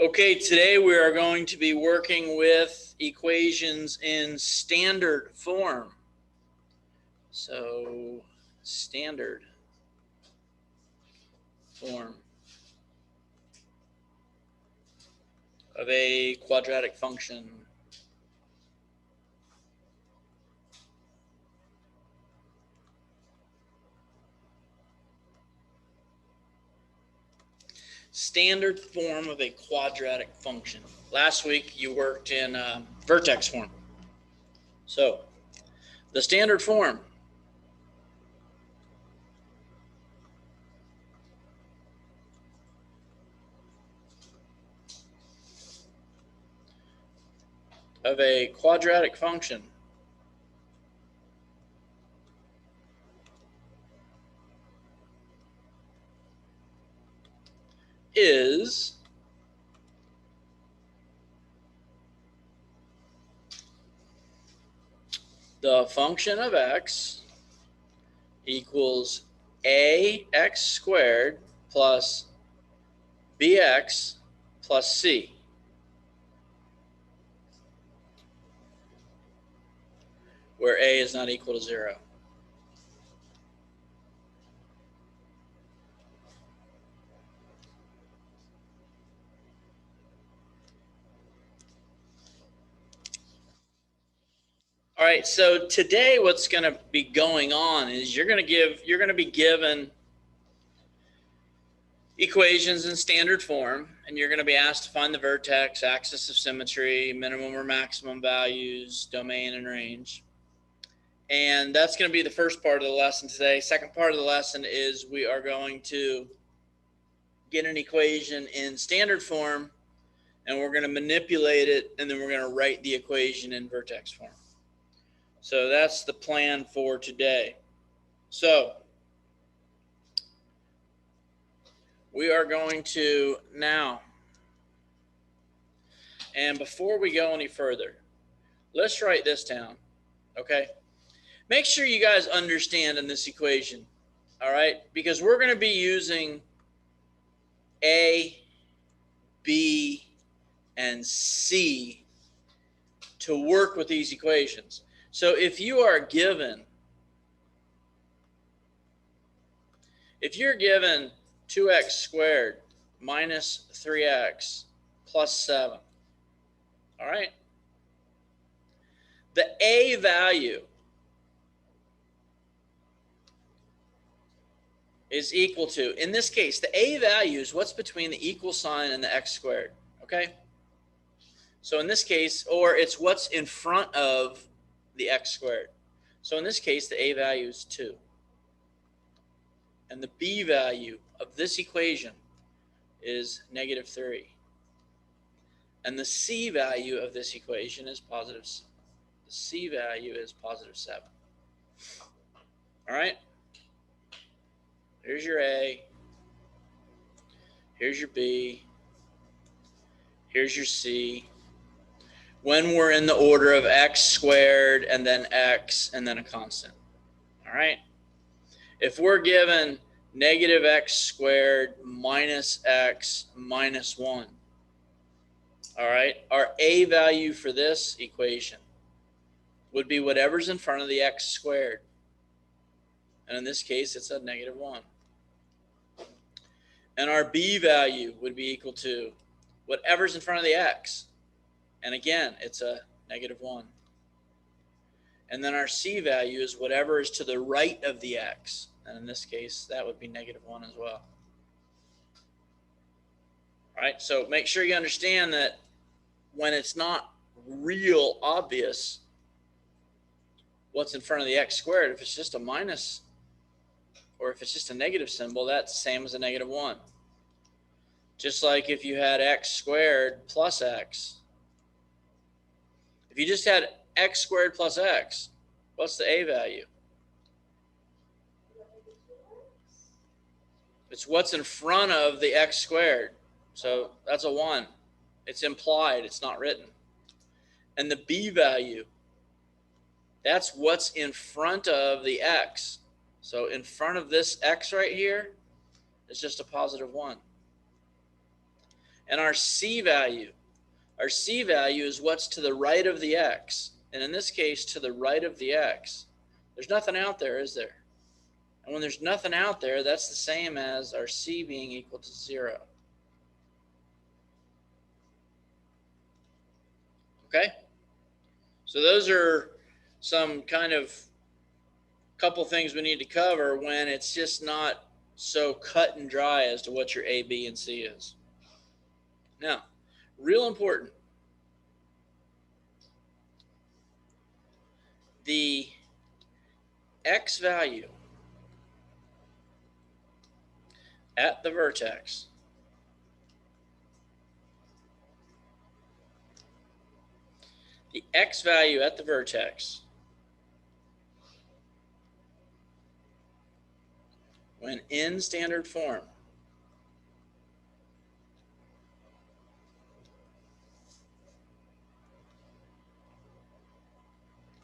Okay, today we are going to be working with equations in standard form. So, standard form of a quadratic function. Standard form of a quadratic function. Last week you worked in vertex form. So, the standard form of a quadratic function is the function of x equals ax squared plus bx plus c, where a is not equal to 0. All right, so today what's going to be going on is you're going to be given equations in standard form, and you're going to be asked to find the vertex, axis of symmetry, minimum or maximum values, domain and range. And that's going to be the first part of the lesson today. Second part of the lesson is we are going to get an equation in standard form, and we're going to manipulate it, and then we're going to write the equation in vertex form. So that's the plan for today. So we are going to now, and before we go any further, let's write this down, okay? Make sure you guys understand in this equation, all right? Because we're going to be using A, B, and C to work with these equations. So if you're given 2x squared minus 3x plus 7, all right, the A value is equal to, in this case, the A value is what's between the equal sign and the x squared, okay? So in this case, or it's what's in front of the x squared. So in this case, the A value is 2. And the B value of this equation is negative 3. And the C value of this equation is positive. The C value is positive 7. All right? Here's your A. Here's your B. Here's your C. When we're in the order of x squared and then x and then a constant. All right? If we're given negative x squared minus x minus 1, all right, our A value for this equation would be whatever's in front of the x squared. And in this case, it's a negative 1. And our B value would be equal to whatever's in front of the x. And again, it's a negative 1. And then our C value is whatever is to the right of the x. And in this case, that would be negative 1 as well. All right, so make sure you understand that when it's not real obvious what's in front of the x squared, if it's just a minus or if it's just a negative symbol, that's the same as a negative 1. Just like if you had x squared plus x. If you just had x squared plus x, what's the A value? It's what's in front of the x squared. So that's a 1. It's implied. It's not written. And the B value, that's what's in front of the x. So in front of this x right here, it's just a positive 1. And our C value is what's to the right of the x. And in this case, to the right of the x. There's nothing out there, is there? And when there's nothing out there, that's the same as our C being equal to 0. Okay? So those are some kind of couple things we need to cover when it's just not so cut and dry as to what your A, B, and C is. Now, real important, the x value at the vertex when in standard form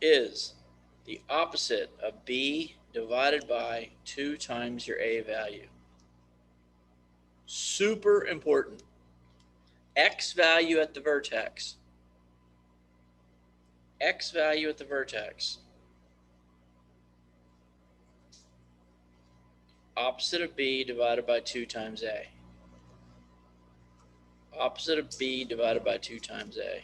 is the opposite of B divided by 2 times your A value. Super important. X value at the vertex. X value at the vertex. Opposite of B divided by 2 times A. Opposite of B divided by 2 times A.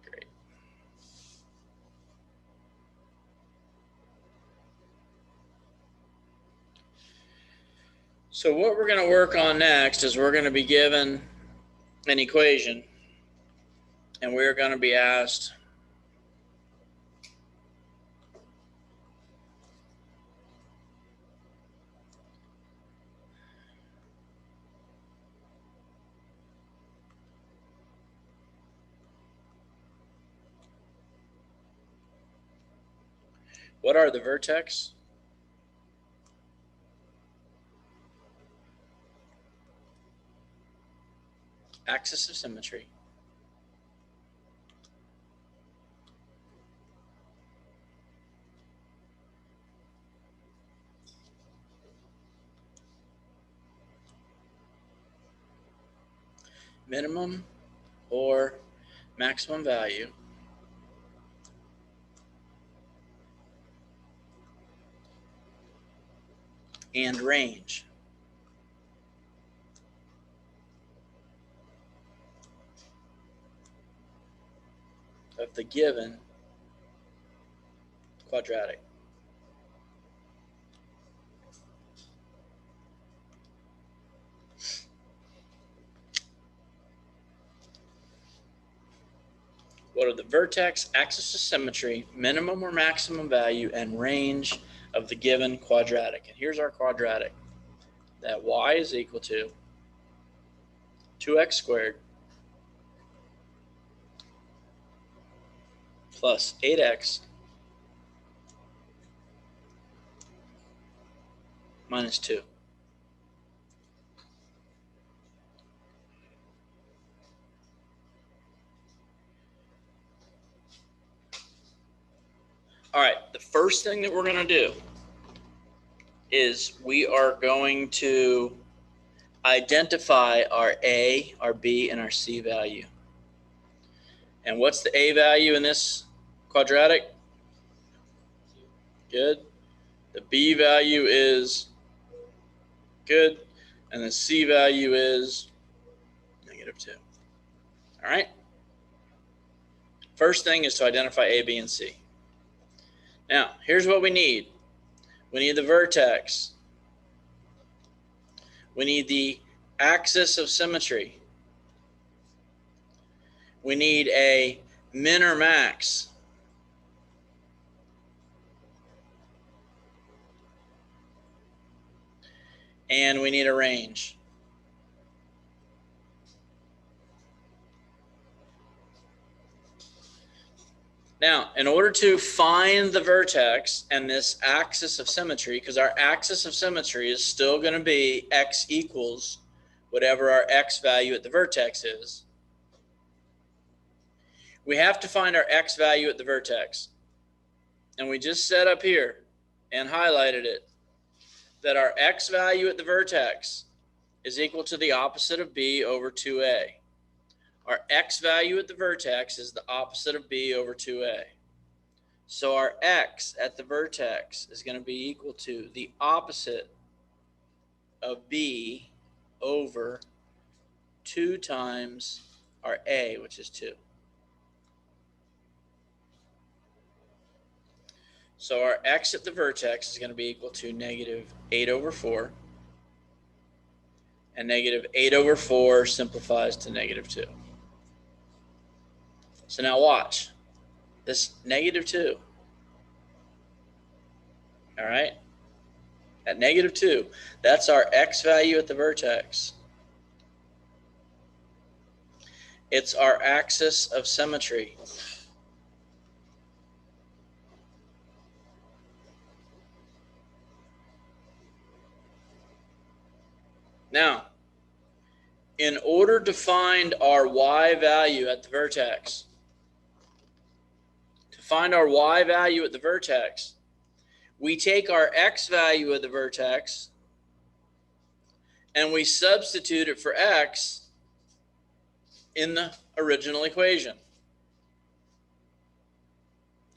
Great. So what we're going to work on next is we're going to be given an equation, and we're going to be asked what are the vertex, axis of symmetry, minimum or maximum value, and range. Of the given quadratic. What are the vertex, axis of symmetry, minimum or maximum value, and range of the given quadratic? And here's our quadratic. That y is equal to 2x squared plus 8x minus 2. All right, the first thing that we're going to do is we are going to identify our A, our B, and our C value. And what's the A value in this quadratic? Good. The B value is good. And the C value is -2. All right. First thing is to identify A, B, and C. Now, here's what we need. We need the vertex. We need the axis of symmetry. We need a min or max. And we need a range. Now, in order to find the vertex and this axis of symmetry, because our axis of symmetry is still going to be x equals whatever our x value at the vertex is, we have to find our x value at the vertex. And we just said up here and highlighted it, that our x value at the vertex is equal to the opposite of b over 2a. Our x value at the vertex is the opposite of b over 2a. So our x at the vertex is going to be equal to the opposite of b over 2 times our a, which is 2. So our x at the vertex is going to be equal to negative 8 over 4. And negative 8 over 4 simplifies to negative 2. So now watch. This negative 2. All right? At negative 2, that's our x value at the vertex. It's our axis of symmetry. Now, in order to find our y value at the vertex, we take our x value at the vertex and we substitute it for x in the original equation.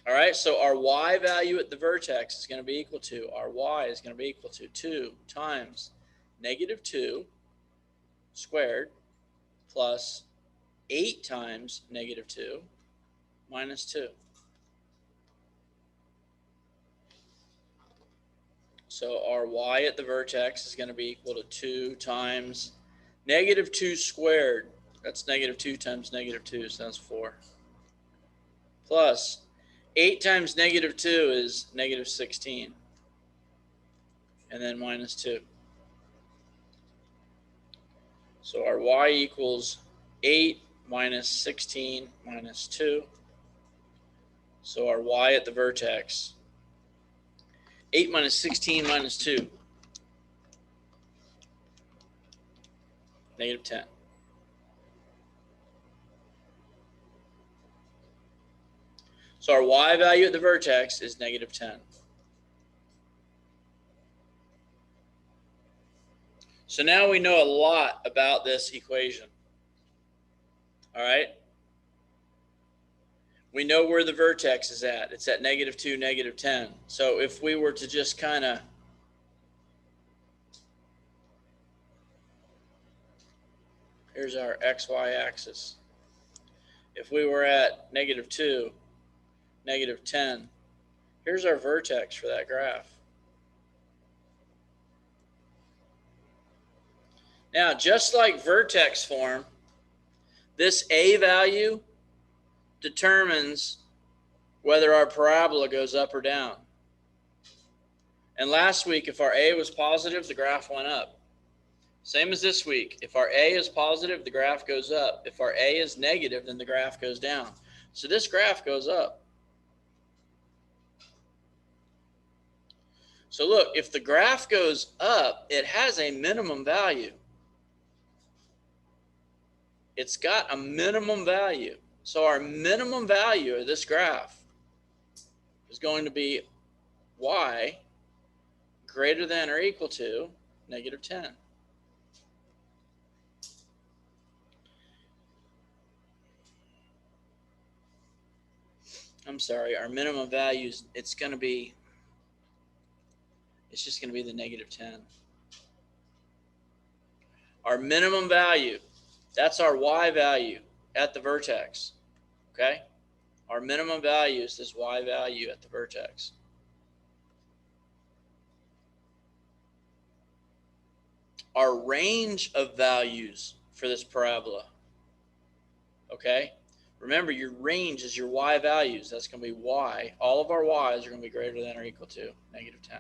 All right, so our y value at the vertex is going to be equal to, our y is going to be equal to 2 times negative 2 squared plus 8 times negative 2 minus 2. So our y at the vertex is going to be equal to 2 times negative 2 squared. That's negative 2 times negative 2, so that's 4. Plus 8 times negative 2 is negative 16. And then minus 2. So our y equals 8 minus 16 minus 2. So our y at the vertex, 8 minus 16 minus 2, negative 10. So our y value at the vertex is negative 10. So now we know a lot about this equation. All right? We know where the vertex is at. It's at negative 2, negative 10. So if we were to just kind of here's our xy axis. If we were at negative 2, negative 10, here's our vertex for that graph. Now, just like vertex form, this a value determines whether our parabola goes up or down. And last week, if our a was positive, the graph went up. Same as this week. If our a is positive, the graph goes up. If our a is negative, then the graph goes down. So this graph goes up. So look, if the graph goes up, it has a minimum value. It's got a minimum value. So our minimum value of this graph is going to be y greater than or equal to negative 10. I'm sorry, our minimum value is, it's just going to be the negative 10. Our minimum value, that's our y value at the vertex, okay? Our minimum value is this y value at the vertex. Our range of values for this parabola, okay? Remember, your range is your y values. That's going to be y. All of our y's are going to be greater than or equal to negative 10.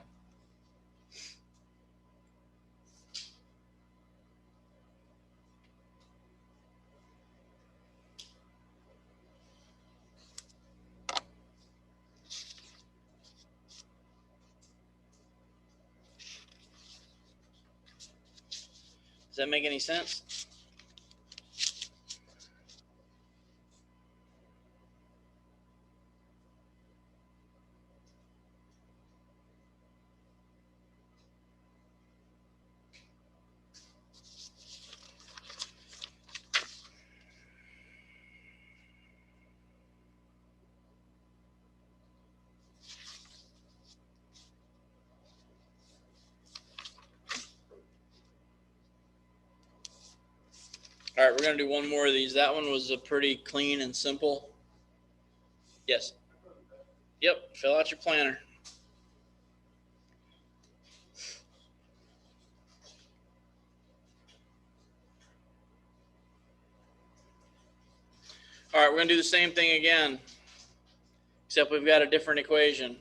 Does that make any sense? All right, we're going to do one more of these. That one was a pretty clean and simple. Yes. Yep, fill out your planner. All right, we're going to do the same thing again, except we've got a different equation.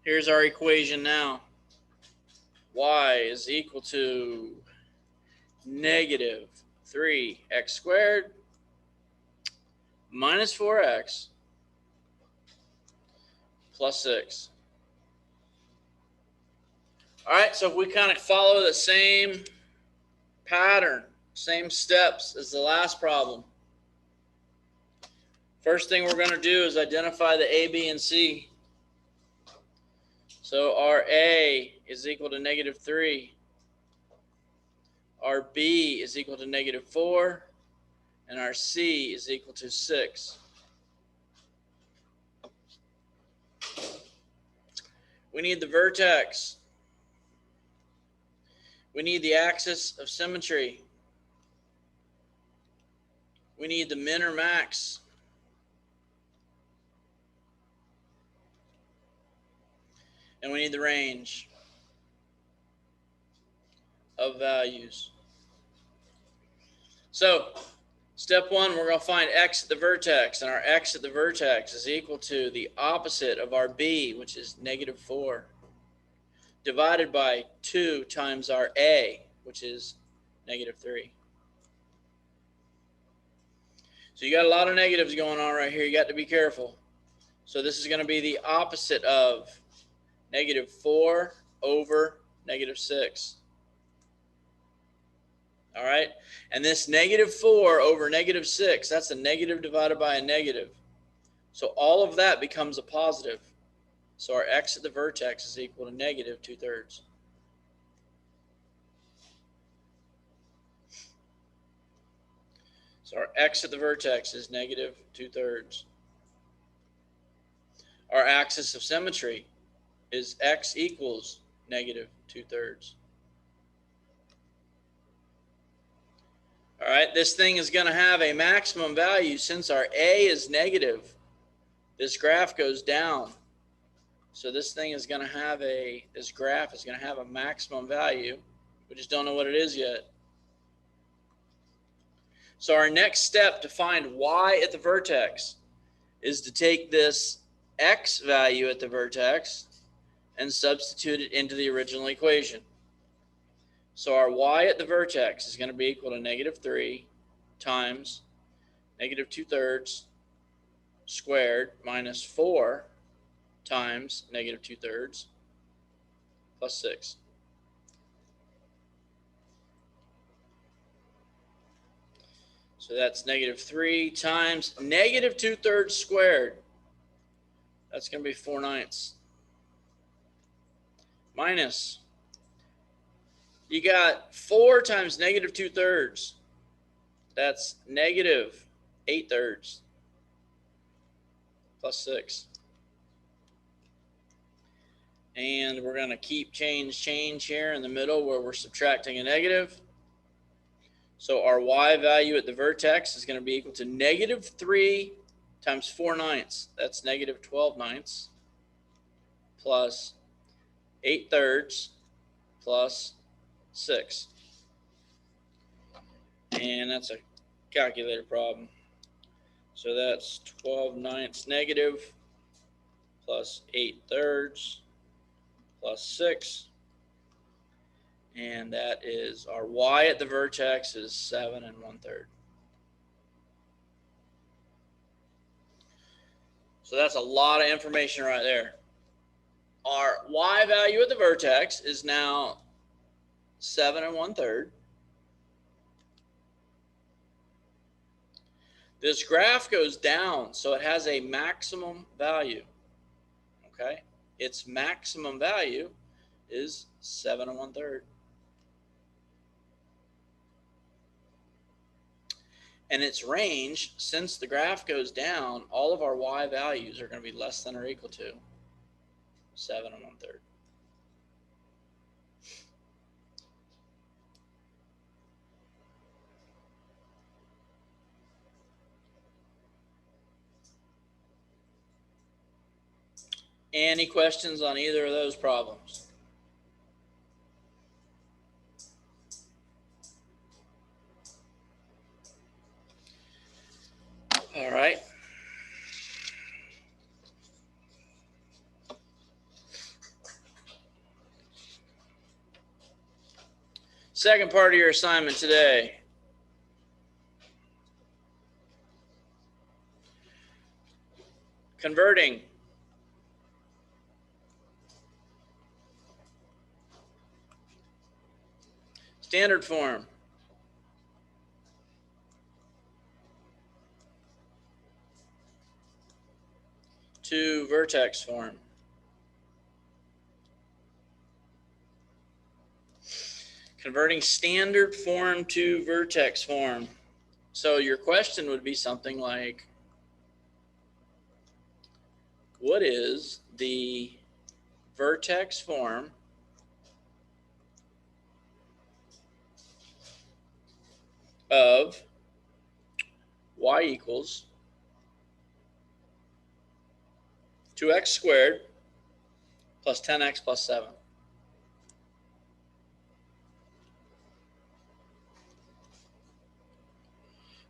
Here's our equation now. Y is equal to negative 3x squared minus 4x plus 6. All right, so if we kind of follow the same pattern, same steps as the last problem. First thing we're going to do is identify the A, B, and C. So our A is equal to negative 3. Our B is equal to negative 4. And our C is equal to 6. We need the vertex. We need the axis of symmetry. We need the min or max. And we need the range of values. So, step one, we're going to find x at the vertex. And our x at the vertex is equal to the opposite of our b, which is negative 4, divided by 2 times our a, which is negative 3. So you got a lot of negatives going on right here. You got to be careful. So this is going to be the opposite of negative 4 over negative 6. All right? And this negative 4 over negative 6, that's a negative divided by a negative. So all of that becomes a positive. So our x at the vertex is equal to negative 2/3. So our x at the vertex is negative 2/3. Our axis of symmetry is x equals negative 2/3. All right, this thing is going to have a maximum value. Since our a is negative, this graph goes down. So this thing is going to have this graph is going to have a maximum value. We just don't know what it is yet. So our next step to find y at the vertex is to take this x value at the vertex and substitute it into the original equation. So our y at the vertex is going to be equal to negative 3 times negative 2/3 squared minus 4 times negative 2/3 plus 6. So that's negative 3 times negative 2/3 squared. That's going to be 4/9. Minus, you got 4 times negative 2/3. That's negative 8/3 plus 6. And we're going to keep change here in the middle where we're subtracting a negative. So our y value at the vertex is going to be equal to negative 3 times 4/9. That's negative 12/9 plus 8/3 plus 6. And that's a calculator problem. So that's 12/9 negative plus 8/3 plus 6. And that is our y at the vertex is 7 1/3. So that's a lot of information right there. Our y value at the vertex is now 7 1/3. This graph goes down, so it has a maximum value. Okay? Its maximum value is 7 1/3. And its range, since the graph goes down, all of our y values are going to be less than or equal to 7 1/3. Any questions on either of those problems? All right. Second part of your assignment today. Converting standard form to vertex form. Converting standard form to vertex form. So your question would be something like, what is the vertex form of y equals 2x squared plus 10x plus 7?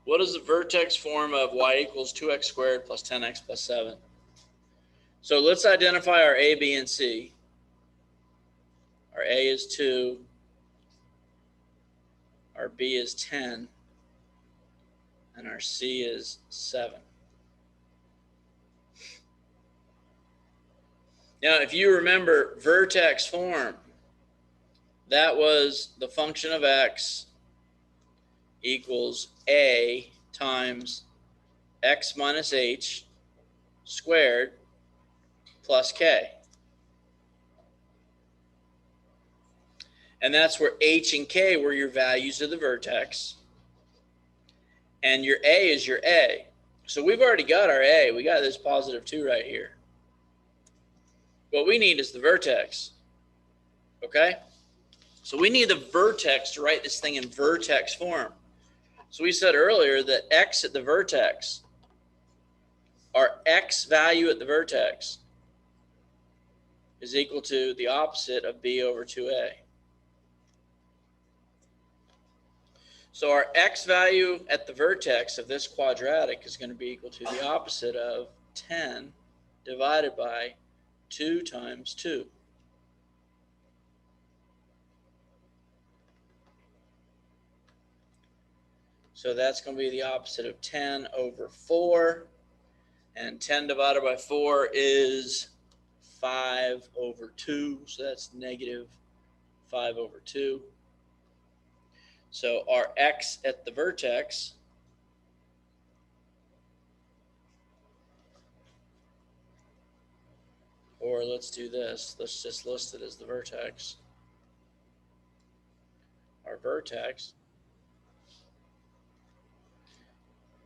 What is the vertex form of y equals 2x squared plus 10x plus 7? So let's identify our a, b, and c. Our a is 2. Our b is 10. And our c is 7. Now, if you remember vertex form, that was the function of x equals a times x minus h squared plus k. And that's where h and k were your values of the vertex. And your a is your a. So we've already got our a. We got this positive 2 right here. What we need is the vertex. Okay? So we need the vertex to write this thing in vertex form. So we said earlier that x at the vertex, our x value at the vertex, is equal to the opposite of b over 2a. So our x value at the vertex of this quadratic is going to be equal to the opposite of 10 divided by 2 times 2. So that's going to be the opposite of 10 over 4. And 10 divided by 4 is 5 over 2. So that's negative 5 over 2. So our x at the vertex or let's do this. Let's just list it as the vertex. Our vertex,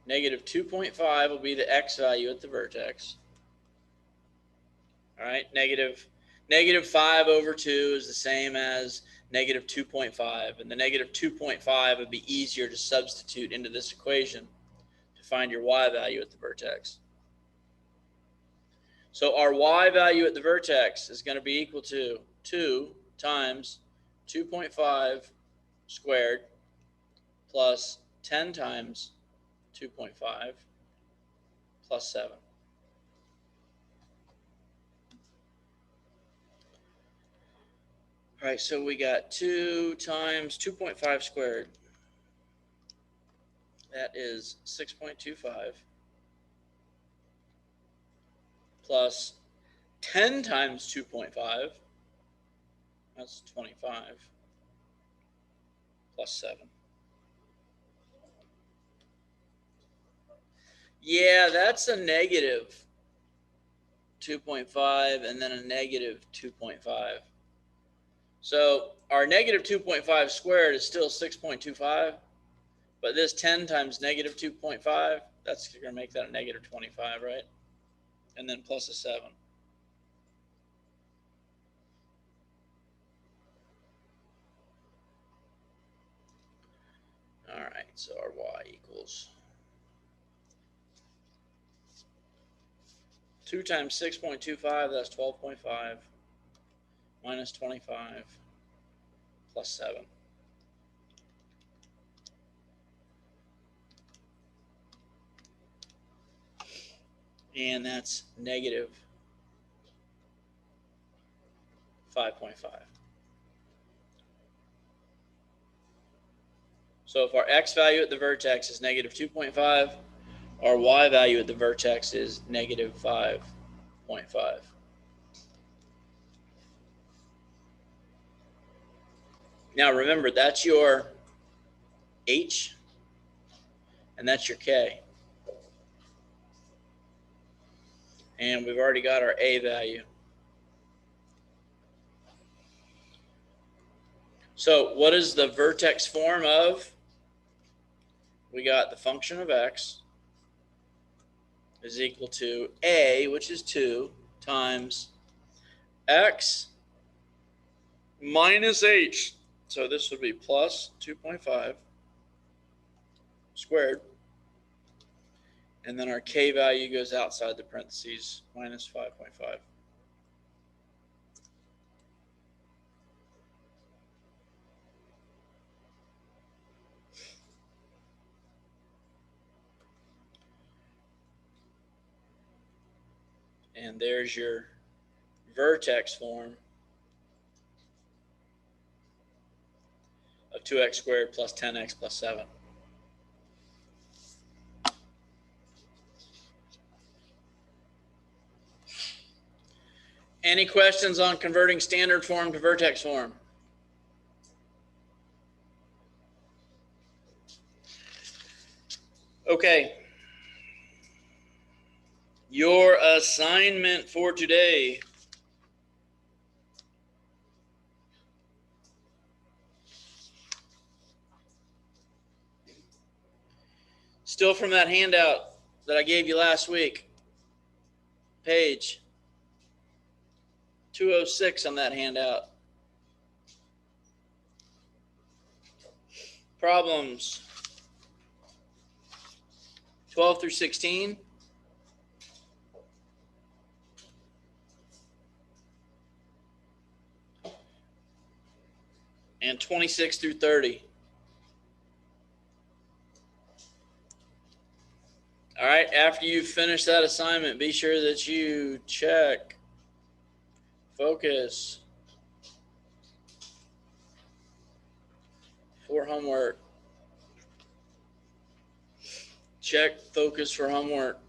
negative 2.5 will be the x value at the vertex. All right, negative 5 over 2 is the same as negative 2.5. And the negative 2.5 would be easier to substitute into this equation to find your y value at the vertex. So our y value at the vertex is going to be equal to 2 times 2.5 squared plus 10 times 2.5 plus 7. All right, so we got 2 times 2.5 squared. That is 6.25 plus 10 times 2.5. That's 25 plus 7. Yeah, that's a negative 2.5 and then a negative 2.5. So our negative 2.5 squared is still 6.25, but this 10 times negative 2.5, that's going to make that a negative 25, right? And then plus a 7. All right, so our y equals 2 times 6.25, that's 12.5, minus 25, plus 7. And that's negative 5.5. So if our x value at the vertex is negative 2.5, our y value at the vertex is negative 5.5. Now remember, that's your h, and that's your k. And we've already got our a value. So what is the vertex form of? We got the function of x is equal to a, which is 2, times x minus h. So this would be plus 2.5 squared. And then our k value goes outside the parentheses, minus 5.5. And there's your vertex form of 2x squared plus 10x plus 7. Any questions on converting standard form to vertex form? Okay. Your assignment for today. Still from that handout that I gave you last week. Page 206 on that handout. Problems 12 through 16. And 26 through 30. All right, after you finish that assignment, be sure that you check, focus for homework. Check, focus for homework.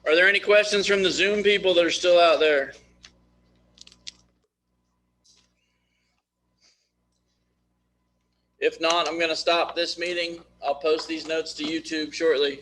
Are there any questions from the Zoom people that are still out there? If not, I'm going to stop this meeting. I'll post these notes to YouTube shortly.